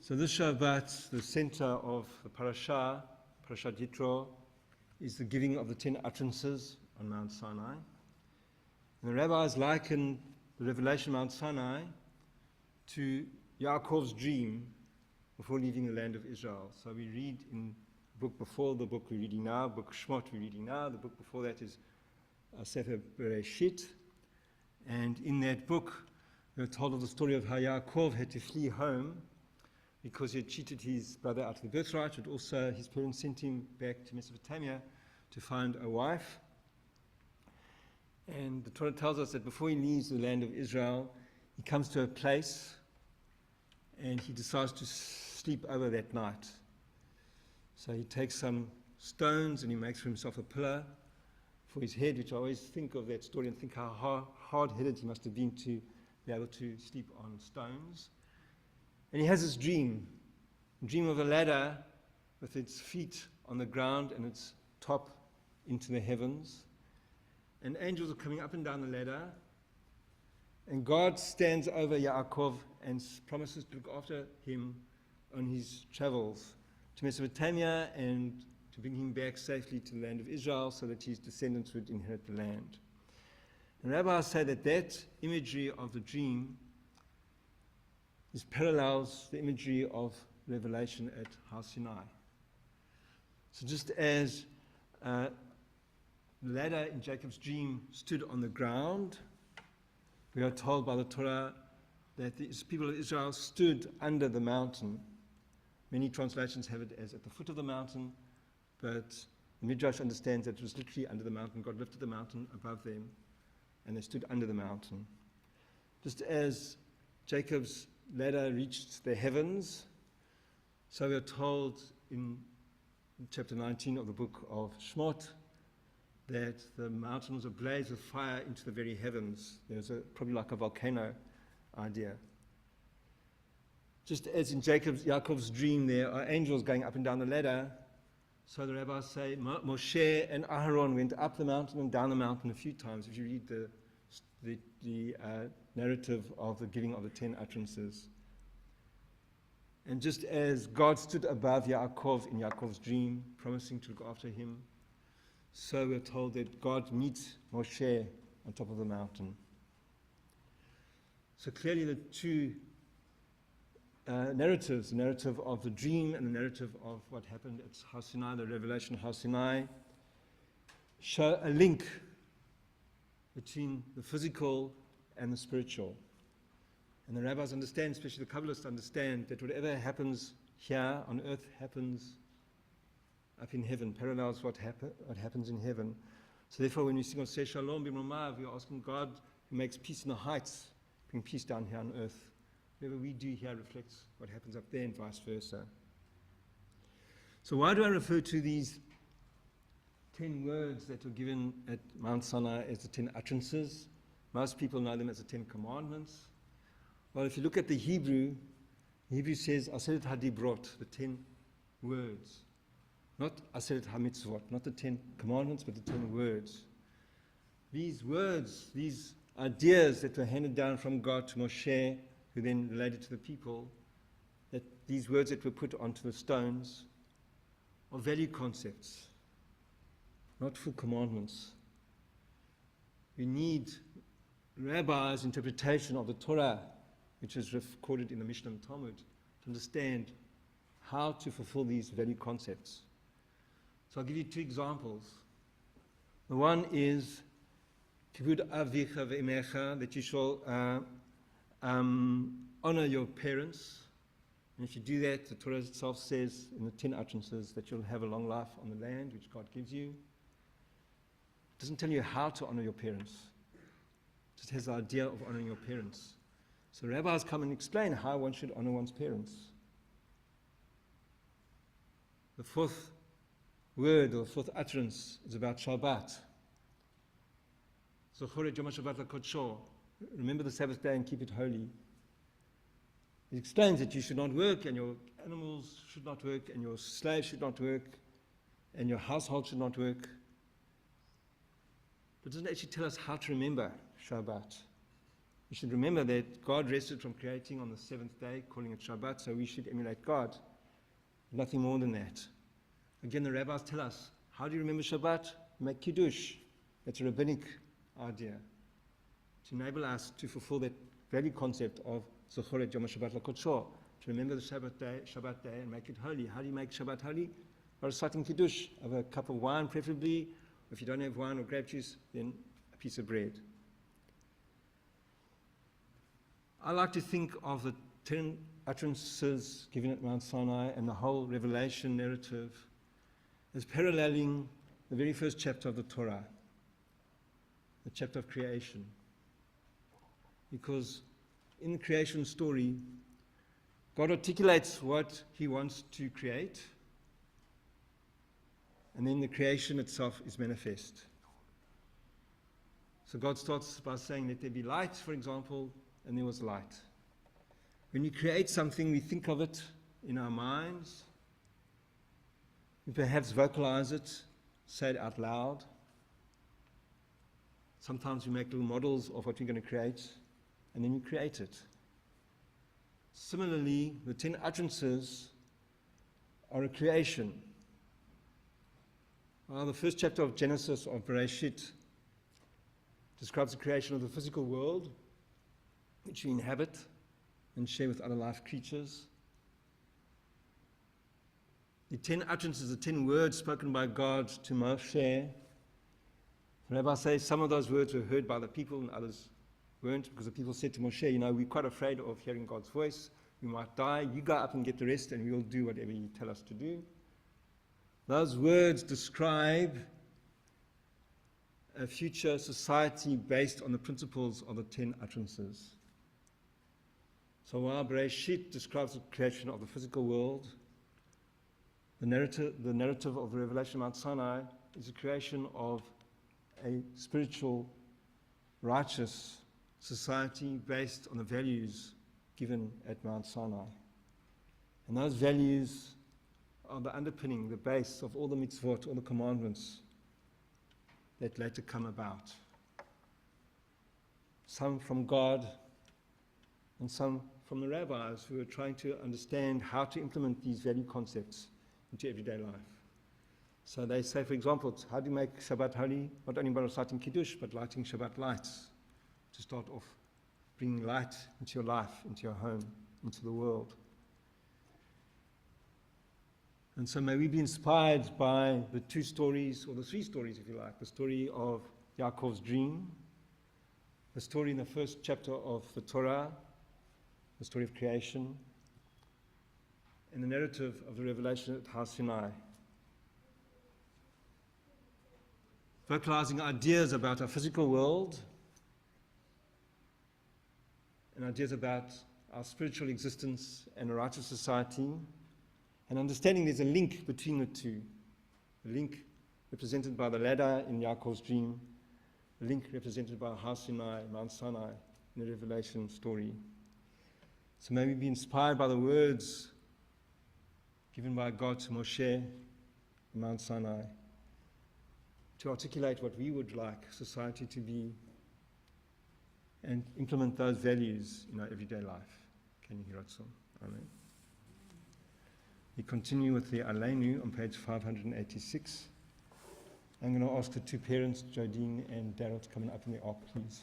So this Shabbat, the center of the Parashah Yitro, is the giving of the 10 utterances on Mount Sinai. And the rabbis liken the revelation of Mount Sinai to Yaakov's dream before leaving the land of Israel. So we read in the book before the book we're reading now, book Shmot we're reading now. The book before that is Sefer Bereshit. And in that book, we're told of the story of how Yaakov had to flee home because he had cheated his brother out of the birthright, but also his parents sent him back to Mesopotamia to find a wife. And the Torah tells us that before he leaves the land of Israel, he comes to a place and he decides to sleep over that night. So he takes some stones and he makes for himself a pillow for his head, which I always think of that story and think how hard-headed he must have been to be able to sleep on stones. And he has this dream of a ladder with its feet on the ground and its top into the heavens. And angels are coming up and down the ladder. And God stands over Yaakov and promises to look after him on his travels to Mesopotamia and to bring him back safely to the land of Israel so that his descendants would inherit the land. And rabbis say that that imagery of the dream parallels the imagery of Revelation at Har Sinai. So just as the ladder in Jacob's dream stood on the ground, we are told by the Torah that the people of Israel stood under the mountain. Many translations have it as at the foot of the mountain, but the Midrash understands that it was literally under the mountain. God lifted the mountain above them, and they stood under the mountain. Just as Jacob's ladder reached the heavens, so we are told in chapter 19 of the book of Shmot that the mountain was ablaze with fire into the very heavens. There was probably like a volcano idea. Just as in Yaakov's dream, there are angels going up and down the ladder. So the rabbis say Moshe and Aharon went up the mountain and down the mountain a few times. If you read the narrative of the giving of the 10 utterances. And just as God stood above Yaakov in Yaakov's dream, promising to look after him, so we're told that God meets Moshe on top of the mountain. So clearly the two narratives, the narrative of the dream and the narrative of what happened at Har Sinai, the revelation of Har Sinai, show a link between the physical and the spiritual. And the rabbis understand, especially the Kabbalists understand, that whatever happens here on earth happens up in heaven, parallels what happens in heaven. So therefore when we sing on Say Shalom B'Mromav, we are asking God who makes peace in the heights, bring peace down here on earth. Whatever we do here reflects what happens up there and vice versa. So why do I refer to these 10 words that were given at Mount Sinai as the 10 utterances? Most people know them as the 10 commandments. Well, if you look at the Hebrew says Aseret HaDibrot, the 10 words. Not Aseret HaMitzvot, not the 10 commandments, but the 10 words. These words, these ideas that were handed down from God to Moshe, who then related to the people, that these words that were put onto the stones are value concepts, not full commandments. We need rabbis' interpretation of the Torah, which is recorded in the Mishnah and Talmud, to understand how to fulfill these value concepts. So I'll give you 2 examples. The one is Kibud Avicha Ve'emecha, that you shall honor your parents. And if you do that, the Torah itself says in the 10 utterances that you'll have a long life on the land which God gives you. It doesn't tell you how to honor your parents. It just has the idea of honoring your parents. So rabbis come and explain how one should honor one's parents. The 4th word or 4th utterance is about Shabbat. Zochor Yom HaShabbat LaKodsho. Remember the Sabbath day and keep it holy. It explains that you should not work, and your animals should not work, and your slaves should not work, and your household should not work. But it doesn't actually tell us how to remember Shabbat. We should remember that God rested from creating on the seventh day, calling it Shabbat, so we should emulate God. Nothing more than that. Again, the rabbis tell us, how do you remember Shabbat? Make Kiddush. That's a rabbinic idea. To enable us to fulfill that very concept of Zochoret Yom HaShabbat LaKodsho, to remember the Shabbat day and make it holy. How do you make Shabbat holy? By reciting Kiddush, of a cup of wine preferably. If you don't have wine or grape juice, then a piece of bread. I like to think of the 10 utterances given at Mount Sinai and the whole revelation narrative as paralleling the very first chapter of the Torah, the chapter of creation. Because in the creation story, God articulates what he wants to create, and then the creation itself is manifest. So God starts by saying, let there be light, for example, and there was light. When we create something, we think of it in our minds. We perhaps vocalize it, say it out loud. Sometimes we make little models of what we're going to create, and then we create it. Similarly, the 10 utterances are a creation. The first chapter of Genesis, of Bereshit, describes the creation of the physical world, which we inhabit and share with other life creatures. The 10 utterances, the 10 words spoken by God to Moshe. The rabbi says some of those words were heard by the people and others weren't, because the people said to Moshe, we're quite afraid of hearing God's voice. We might die. You go up and get the rest and we'll do whatever you tell us to do. Those words describe a future society based on the principles of the 10 utterances. So while Bereshit describes the creation of the physical world, the narrative of the Revelation of Mount Sinai is the creation of a spiritual, righteous society based on the values given at Mount Sinai. And those values are the underpinning, the base of all the mitzvot, all the commandments that later come about. Some from God and some from the rabbis who are trying to understand how to implement these value concepts into everyday life. So they say, for example, how do you make Shabbat holy? Not only by reciting Kiddush, but lighting Shabbat lights to start off, bringing light into your life, into your home, into the world. And so may we be inspired by the two stories, or the three stories, if you like, the story of Yaakov's dream, the story in the first chapter of the Torah, the story of creation, and the narrative of the revelation at Har Sinai. Vocalizing ideas about our physical world and ideas about our spiritual existence and a righteous society, and understanding there's a link between the two, a link represented by the ladder in Yaakov's dream, a link represented by Har Sinai, Mount Sinai, in the Revelation story. So may we be inspired by the words given by God to Moshe on Mount Sinai to articulate what we would like society to be and implement those values in our everyday life. Can you hear it? Amen. We continue with the Aleinu on page 586. I'm going to ask the two parents, Jodine and Daryl, to come up in the ark, please.